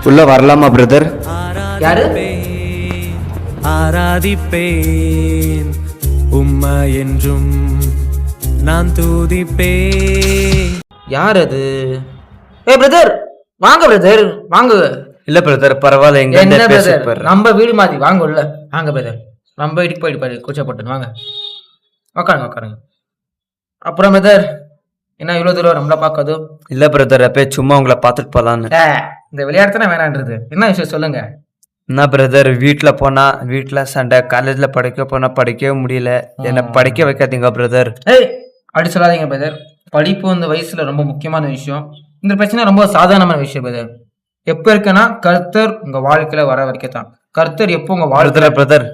உள்ள வரலாமா பிரதர்? யாரு? ஆராதிப்பேன் உம்மை என்றும் நான் துதிப்பேன். யார் அது? ஏ பிரதர், வாங்க பிரதர், வாங்க. இல்ல பிரதர், பரவாயில்ல. எங்க என்ன பிரதர், நம்ம வீடு மாதிரி வாங்க உள்ள வாங்க பிரதர். நம்ம இடிக்கு போயிட்டு கூச்சப்பட்டு வாங்க, உக்காருங்க உக்காருங்க. அப்புறம் பிரதர், என்ன இவ்வளவு தூரம் நம்மள பாக்காதோ? இல்ல பிரதர், அப்பே சும்மா உங்களை பாத்துட்டு போலான்னு. இந்த விளையாட்டுனா வேணான்றது. என்ன விஷயம் சொல்லுங்க. என்ன பிரதர், வீட்டுல சண்டை, காலேஜ்ல படிக்கவே முடியல. என்ன படிக்க வைக்காதீங்க பிரதர். ஏய், அப்படி சொல்லாதீங்க பிரதர். படிப்பு இந்த வயசுல ரொம்ப முக்கியமான விஷயம். இந்த பிரச்சனை ரொம்ப சாதாரணமான விஷயம் பிரதர். எப்ப இருக்குன்னா கர்த்தர் உங்க வாழ்க்கையில வர வரைக்கும் தான். கர்த்தர் எப்போ உங்க வாழ்க்கையில பிரதர்,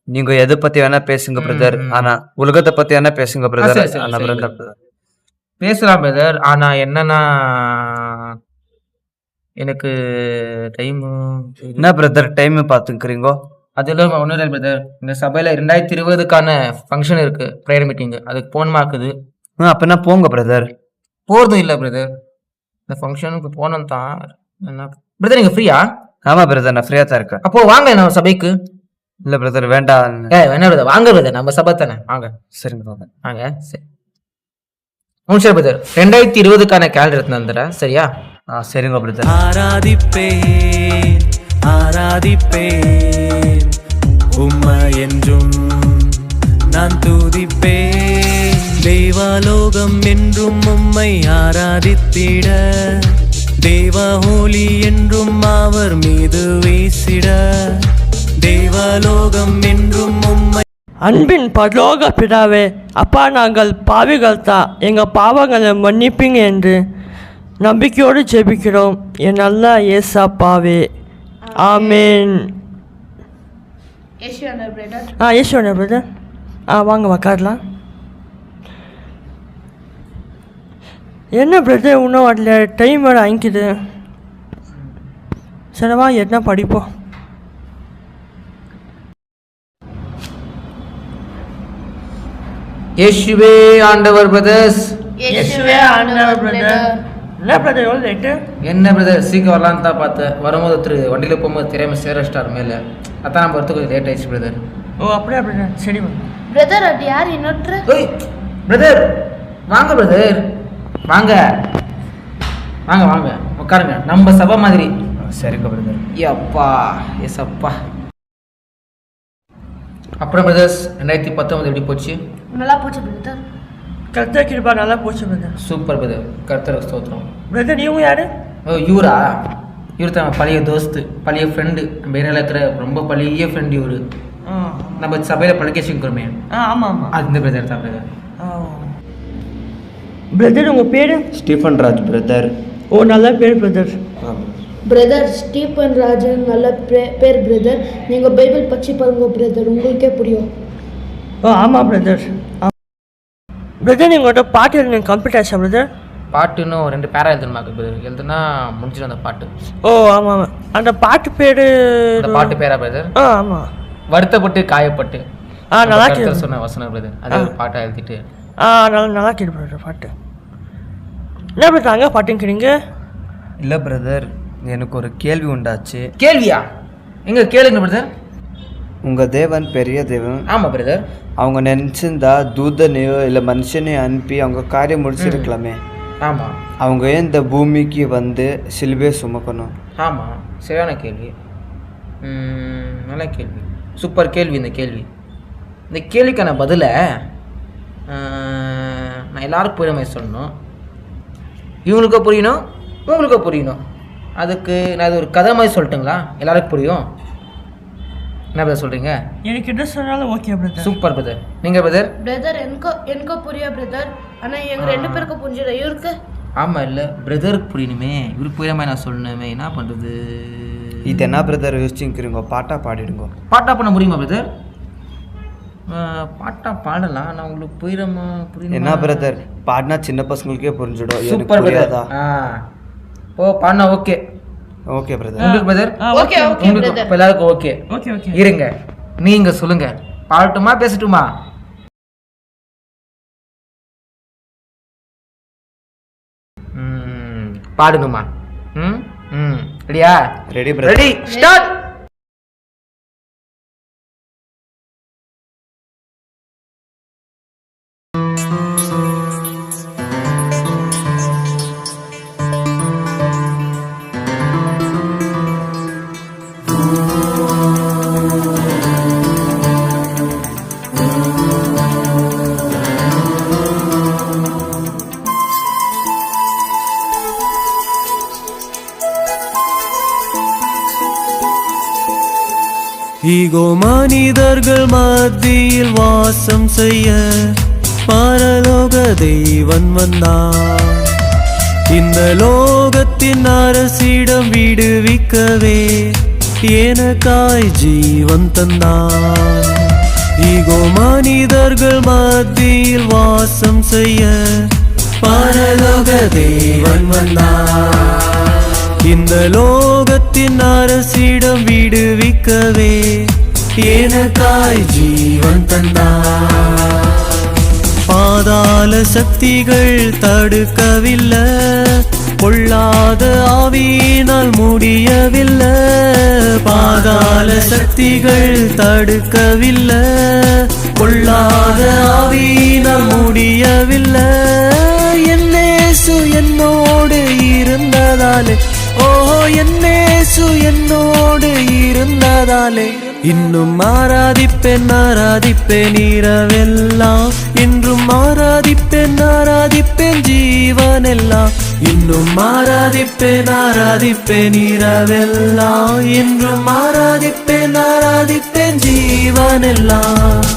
நீங்க எதை பத்தி வேணா பேசுங்க பிரதர். ஆனா உலகத்தை பத்தி வேணா பேசுங்க பிரதர். பேசலாம் பிரதர். ஆனா என்னன்னா, எனக்கு டைம் என்ன பிரதர் டைம் பாத்துக்கிறீங்க? அதுல ஒன்றும் இல்லை பிரதர். இந்த சபையில 2020க்கான ஃபங்க்ஷன் இருக்கு, ப்ரேயர் மீட்டிங். அதுக்கு போகணுமாக்குது. அப்பனா போங்க பிரதர். போறதும் இல்லை பிரதர், இந்த ஃபங்க்ஷனுக்கு போனோம் தான். என்ன பிரதர், நீங்க ஃப்ரீயா? ஆமா பிரதர், நான் ஃப்ரீயா தான் இருக்கேன். அப்போ வாங்க நம்ம சபைக்கு. இல்ல பிரதர், வேண்டாம். வேணா பிரதர், வாங்க பிரதர், நம்ம சபை தானே, வாங்க. சரிங்க பிரதர், வாங்க. சரி சரி பிரதர், 2020க்கான கேலண்டர் எடுத்து வந்துடுறேன், சரியா? சரிங்க பிரதர். ஆராதிப்பேன் உம்மை என்றும் நான் துதிப்பேன். தேவலோகம் என்றும் உம்மை ஆராதித்திட, தேவஹோலி என்றும் அவர் மீது வீசிட, தேவலோகம் என்றும் உம்மை. அன்பின் பரலோக பிதாவே, அப்பா, நாங்கள் பாவிகள் தான், எங்கள் பாவங்களை மன்னிப்பீங்க என்று நம்பிக்கையோடு ஜெபிக்கிறோம் என் நல்ல ஏசாப்பாவே. ஆமேன். யேசுவன பிரதர், வாங்க உக்காரலாம். என்ன பிரதர் இன்னும் வரல, டைம் வேறு ஆகிக்குது. சரிவா, என்ன படிப்போம். இயேசுவே ஆண்டவர் பிரதர்ஸ். இயேசுவே ஆண்டவர் பிரதர். என்ன பிரதர் எவ்வளோ லேட்டு? என்ன பிரதர், சீக்கிரம் வரலான்னு தான் பார்த்தேன். வரும்போது ஒருத்தர் வண்டியில் போகும்போது தெரியாமல் சேரஸ்டார் மேலே, அதான் நம்ம வரத்துக்கு கொஞ்சம் லேட் ஆயிடுச்சு பிரதர். ஓ அப்படியா பிரதர், சரி பிரதர். அது யார் இன்னொரு? ஓய் பிரதர், வாங்க பிரதர், வாங்க வாங்க வாங்க உட்காருங்க, நம்ம சபை மாதிரி. சரிங்க பிரதர். அப்பா எஸ் அப்பா. அப்புறம் பிரதர்ஸ், 2019 எப்படி போச்சு? நல்லா போச்சு பிரதர். கர்த்தர் கிருபா நல்லா போச்சு பிரதர். சூப்பர் பிரதர், கர்த்தர் ஸ்தோத்திரம். பிரதர் இவங்க யாரு? ஓ இவரா? இவர் தான் பழைய தோஸ்து, பழைய ஃப்ரெண்டு. நம்ம ஏரியாவில் இருக்கிற ரொம்ப பழைய ஃப்ரெண்டு இவரு. நம்ம சபையில் பழக்கேசிக்கிறோமே, ஆமாம் ஆமாம், அந்த பிரதர் தான் பிரதர். பிரதர் உங்கள் பேர்? Stephen Raj brother. ஓ நல்ல பேர் பிரதர். பிரதர் ஸ்டீஃபன் ராஜன் நல்ல பேர் பிரதர். நீங்கள் பைபிள் பற்றி பாருங்க பிரதர், உங்களுக்கே புரியும். ஓ ஆமாம் பிரதர். பிரதர் நீங்களோட பாட்டு நீங்கள் கம்ப்ளீட் ஆச்சா பிரதர்? பாட்டு இன்னும் 2 பேரா எழுதணுமாக்கு பிரதர், எழுதுனா முடிஞ்சிடும் அந்த பாட்டு. ஓ ஆமாம் ஆமாம், அந்த பாட்டு பேர்? அந்த பாட்டு பேரா பிரதர்? ஆமாம், வருத்தப்பட்டு காயப்பட்டு. நல்லா சொன்ன வசனம் பிரதர், அதே ஒரு பாட்டை எழுதிட்டு. நல்லா கேட்டு பிரதர் பாட்டு. என்ன பிரதர் அங்கே பாட்டுங்கிறீங்க? இல்லை பிரதர், எனக்கு ஒரு கேள்வி உண்டாச்சு. கேள்வியா? எங்க கேளுங்க பிரதர். உங்கள் தேவன் பெரிய தேவன். ஆமாம் பிரதர். அவங்க நினச்சிருந்தா தூதனையோ இல்லை மனுஷனையோ அனுப்பி அவங்க காரியம் முடிச்சிருக்கலாமே. ஆமாம். அவங்க ஏன் இந்த பூமிக்கு வந்து சிலுவையை சுமக்கணும்? ஆமாம், சரியான கேள்வி. நல்ல கேள்வி, சூப்பர் கேள்வி. இந்த கேள்விக்கான பதிலை நான் எல்லாருக்கும் புரிய மாதிரி சொல்லணும். இவங்களுக்கும் புரியணும், உங்களுக்கும் புரியணும். அதுக்கு நான் இது ஒரு கதை மாதிரி சொல்லட்டுங்களா? எல்லாருக்கும் புரியும். என்ன பிரதர் சொல்கிறீங்க? எனக்கு என்ன சொன்னாலும் ஓகே பிரதர். Super brother. நீங்கள் பிரதர்? பிரதர் எனக்கோ புரியா பிரதர். ஆனால் எங்கள் 2 பேருக்கும் புரிஞ்சிடும். இவருக்கு ஆமாம், இல்லை பிரதருக்கு புரியணுமே, இவருக்கு புரியாம நான் சொல்லணுமே, என்ன பண்ணுறது? இது என்ன பிரதர் யோசிச்சுக்கிறீங்க? பாட்டா பாடிடுங்க. பாட்டா பண்ண முடியுமா பிரதர்? பாட்டா பாடலாம். நான் உங்களுக்கு புரியுமா? என்ன பிரதர் பாடினா சின்ன பசங்களுக்கே புரிஞ்சிடும். எனக்கு சூப்பர் பிரதர். புரியாதா? ஓ பாடினா ஓகே. Okay brother. உங்களுக்கு பிரதர்? ஓகே ஓகே உங்களுக்கு பிரதர். இப்போ எல்லாருக்கும் ஓகே. Okay okay. இருங்க, நீங்க சொல்லுங்க, பாடட்டுமா பேசட்டுமா? பாடுங்கம்மா. ம் ம் ரெடியா? Ready brother. Ready start. Ego மனிதர்கள் மத்தியில் வாசம் செய்ய பரலோக தெய்வன் வந்தான். இந்த லோகத்தின் அரசிடம் விடுவிக்கவே எனக்காய் ஜீவன் தந்தான். ஈகோ மனிதர்கள் மத்தியில் வாசம் செய்ய பரலோக தேவன் வந்தார். இந்த லோகத்தின் அரசிடம் விடுவிக்கவே எனக்காய் ஜீவன் தந்தார். பாதாள சக்திகள் தடுக்கவில்லை, பொல்லாத ஆவியினால் முடியவில்லை. பாதாள சக்திகள் தடுக்கவில்லை, பொல்லாத ஆவியினால் முடியவில்லை. என்னேசு என்னோடு இருந்ததாலே, ஓ என்னேசு என்னோடு இருந்ததாலே இன்னும் ஆராதிப்பேன் ஆராதிப்பேன் இரவெல்லாம், இன்றும் ஆராதிப்பேன் ஆராதிப்பேன் ஜீவனெல்லாம். இன்னும் ஆராதிப்பேன் ஆராதிப்பேன் இரவெல்லாம், இன்றும் ஆராதிப்பேன் ஆராதிப்பேன் ஜீவனெல்லாம்.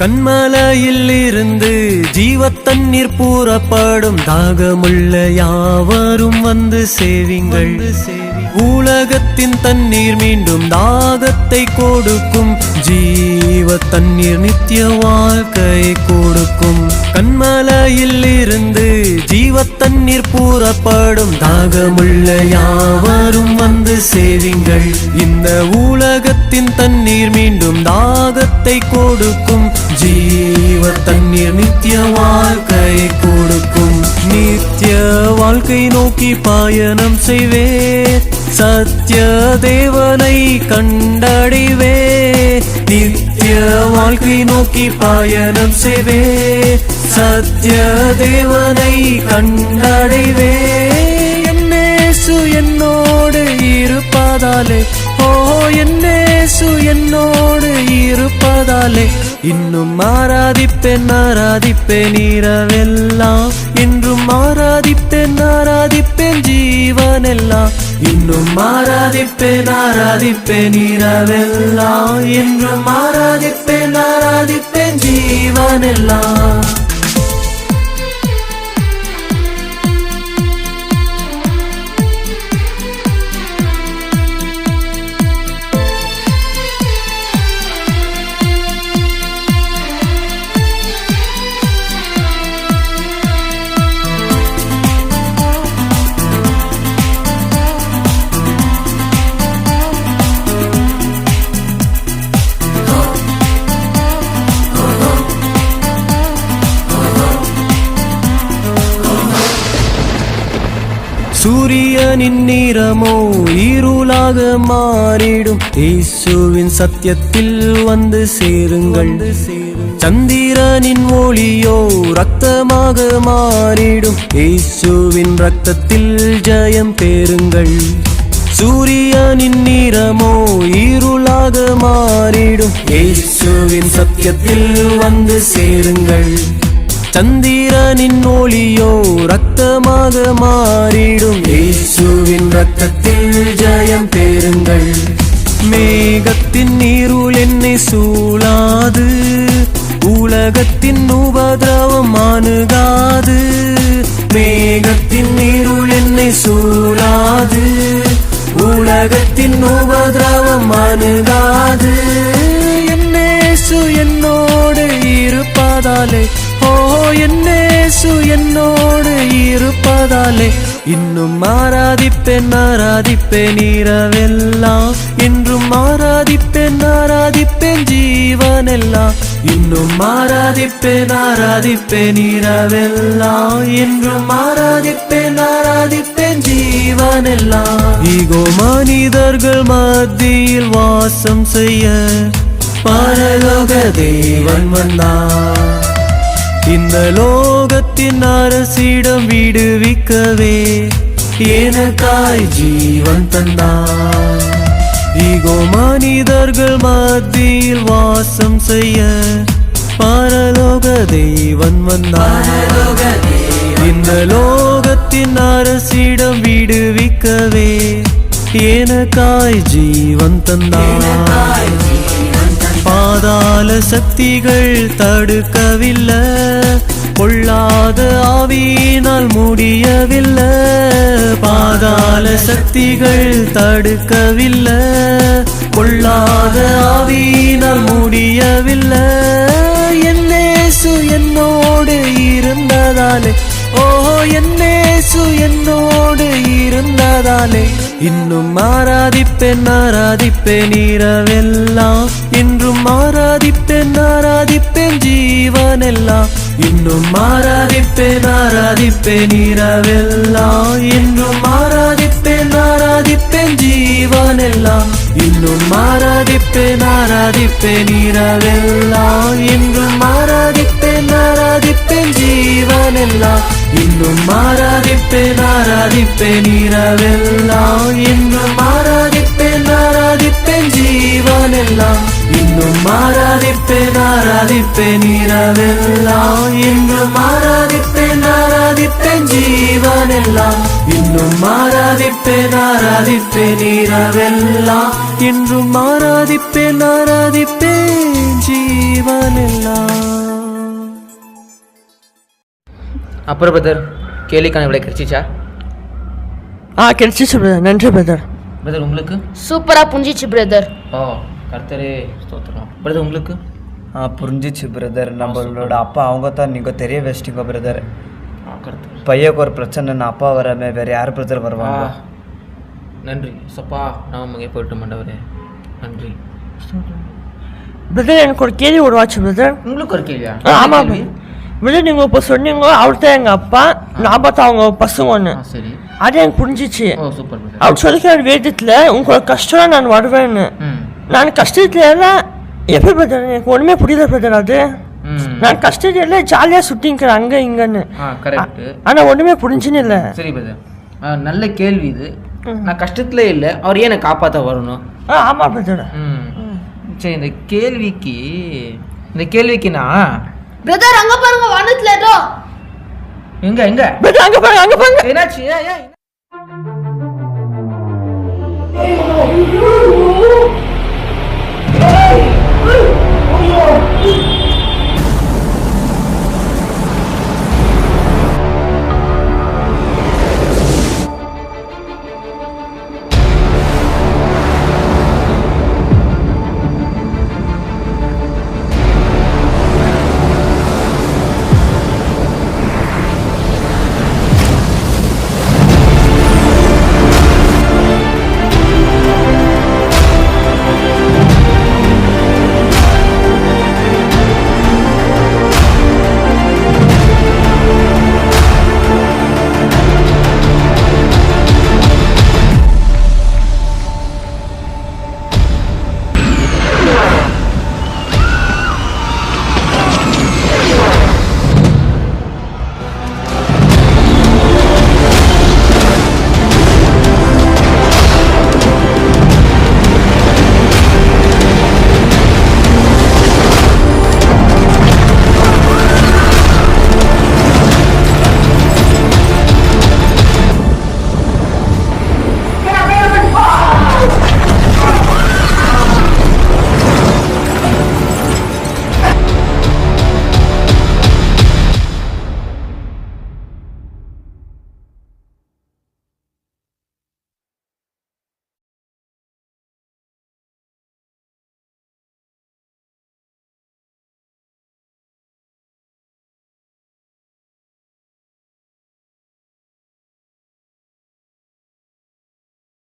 கண்மலையில் இருந்து ஜீவத்தண்ணீர் பூரப்படும், தாகமுள்ள யாவரும் வந்து சேவிங்கள். உலகத்தின் தண்ணீர் மீண்டும் தாகத்தை கொடுக்கும், ஜீவ தண்ணீர் நித்திய வாழ்க்கை கொடுக்கும். கண்மலையில் இருந்து ஜீவத்தண்ணீர் பூரப்படும், தாகமுள்ள யாவரும் வந்து சேவிங்கள். இந்த உலகத்தின் தண்ணீர் மீண்டும் தாகத்தை கொடுக்கும், ஜீவ தண்ணீர் நித்திய வாழ்க்கை கொடுக்கும். நித்திய வாழ்க்கை நோக்கி பயணம் செய்வே, சத்திய தேவனை கண்டடைவே. நித்திய வாழ்க்கை நோக்கி பயணம் செய்வே, சத்திய தேவனை கண்டடைவே. என்னேசு என்னோடு இருப்பதாலே, ஓ என்னேசு என்னோடு இருப்பதாலே இன்னும் ஆராதிப்பேன் ஆராதிப்பேன் இரவெல்லாம், இன்றும் ஆராதிப்பேன் ஆராதிப்பேன் ஜீவனெல்லாம். இன்னும் ஆராதிப்பேன் ஆராதிப்பேன் இரவெல்லாம், இன்றும் ஆராதிப்பேன் ஆராதிப்பேன் ஜீவனெல்லாம். சூரியனின் நிறமோ இருளாக மாறிடும், இயேசுவின் சத்தியத்தில் வந்து சேருங்கள். சந்திரனின் ஒளியோ ரத்தமாக மாறிடும், இயேசுவின் ரத்தத்தில் ஜெயம் பெறுங்கள். சூரியனின் நிறமோ இருளாக மாறிடும், இயேசுவின் சத்தியத்தில் வந்து சேருங்கள். சந்திரனின் ஒளியோ ரத்தமாக மாறிடும், இயேசுவின் ரத்தத்தில் ஜெயம் பெறுங்கள். மேகத்தின் இருள் என்னை சூழாது, உலகத்தின் உபதிரவம் அணுகாது. மேகத்தின் இருள் என்னை சூழாது, உலகத்தின் உபதிரவம் அணுகாது. என்னேசு என்னோடு இருப்பதாலே, ஓ என்னேசு என்னோடு இருப்பதாலே, இன்னும் ஆராதிப்பேன் ஆராதிப்பேன் இரவெல்லாம், என்றும் ஆராதிப்பேன் ஆராதிப்பேன் ஜீவனெல்லாம். இன்னும் ஆராதிப்பேன் ஆராதிப்பேன் இரவெல்லாம், என்றும் ஆராதிப்பேன் ஆராதிப்பேன் ஜீவனெல்லாம். ஈகோ மனிதர்கள் மத்தியில் வாசம் செய்ய பரலோக தேவன் வந்தார். இந்த லோகத்தின் அரசிடம் விடுவிக்கவே எனக்காய் ஜீவன் தந்தார். ஈகோ மனிதர்கள் மத்தியில் வாசம் செய்ய பரலோக தேவன் வந்தார். இந்த லோகத்தின் அரசிடம் விடுவிக்கவே எனக்காய் ஜீவன் தந்தார். பாதாள சக்திகள் தடுக்கவில்லை, பொல்லாத ஆவியினால் முடியவில்லை. பாதாள சக்திகள் தடுக்கவில்லை, பொல்லாத ஆவியினால் முடியவில்லை. என்னேசு என்னோடு இருந்ததாலே, ஓ என்னேசு என்னோடு இருந்ததாலே, இன்னும் ஆராதிப்பேன் ஆராதிப்பேன் இரவெல்லாம், என்றும் ஆராதிப்பேன் ஆராதிப்பேன் ஜீவனெல்லாம். இன்னும் ஆராதிப்பேன் ஆராதிப்பேன் இரவெல்லாம், என்றும் ஆராதிப்பேன் ஆராதிப்பேன் ஜீவனெல்லாம். இன்னும் ஆராதிப்பேன் ஆராதிப்பேன் இரவெல்லாம், என்றும் ஆராதிப்பேன் ஆராதிப்பேன் ஜீவனெல்லாம். இன்னும் ஆராதிப்பேன் ஆராதிப்பேன் இரவெல்லாம், என்றும் ஆராதிப்பேன் ஆராதிப்பேன் ஜீவனெல்லாம். இன்னும் ஆராதிப்பேன் ஆராதிப்பேன் இரவெல்லாம், என்றும் ஆராதிப்பேன் ஆராதிப்பேன் ஜீவனெல்லாம். இன்னும் ஆராதிப்பேன் ஆராதிப்பேன் இரவெல்லாம், என்றும் ஆராதிப்பேன் ஆராதிப்பேன் ஜீவனெல்லாம். அப்புறம் பிரதர், கேள்விக்கான விடை கிடைச்சிச்சா? கிடைச்சிச்சு பிரதர். நன்றி பிரதர். பிரதர் உங்களுக்கு? சூப்பராக புரிஞ்சிச்சு பிரதர். ஓ கர்த்தரே ஸ்தோத்திரம். பிரதர் உங்களுக்கு? புரிஞ்சிச்சு பிரதர். நம்மளோட அப்பா அவங்க தான் நீங்கள் தெரிய வச்சிட்டீங்க பிரதர். கர்த்தர் பையனுக்கு ஒரு பிரச்சனைன்னு அப்பா வராமே வேறு யார் பிரதர் வருவாங்க? நன்றி சப்பா, நான் அங்கே போயிட்டு மாண்டவரே, நன்றி. பிரதர் எனக்கு ஒரு கேள்வி உருவாச்சு பிரதர். உங்களுக்கு ஒரு கேள்வியா? ஆமாம் பிரதர். நீங்கள் இப்போ சொன்னீங்க அவர் தான் எங்கள் அப்பா, நான் பார்த்தா அவங்க பசங்கன்னு. சரி, அது எனக்கு புரிஞ்சிச்சு. ஓ சூப்பர் பிரதர். அவர் சொல்லிக்கிற வேதத்தில் உங்களோட கஷ்டம் நான் வருவேன்னு. நான் கஷ்டத்துல எல்லாம் எப்படி பிரதர்? எனக்கு ஒன்றுமே புரியல பிரதர். அது நான் கஷ்டத்துல எல்லாம் ஜாலியாக சுட்டிங்கிறேன் அங்கே இங்கன்னு. கரெக்ட். ஆனால் ஒன்றுமே புரிஞ்சுன்னு இல்லை. சரி பிரதர், நல்ல கேள்வி இது. நான் கஷ்டத்துல இல்லை, அவர் ஏன் என்னை காப்பாற்ற வரணும்? ஆமாம் பிரதர். சரி, இந்த கேள்விக்கு நான் பிரதர் அங்க பாருங்க, வானத்துல ஏதோ. எங்க எங்க பிரதர் அங்கே பாருங்க, அங்கே பாருங்க. என்னாச்சு? ஏன்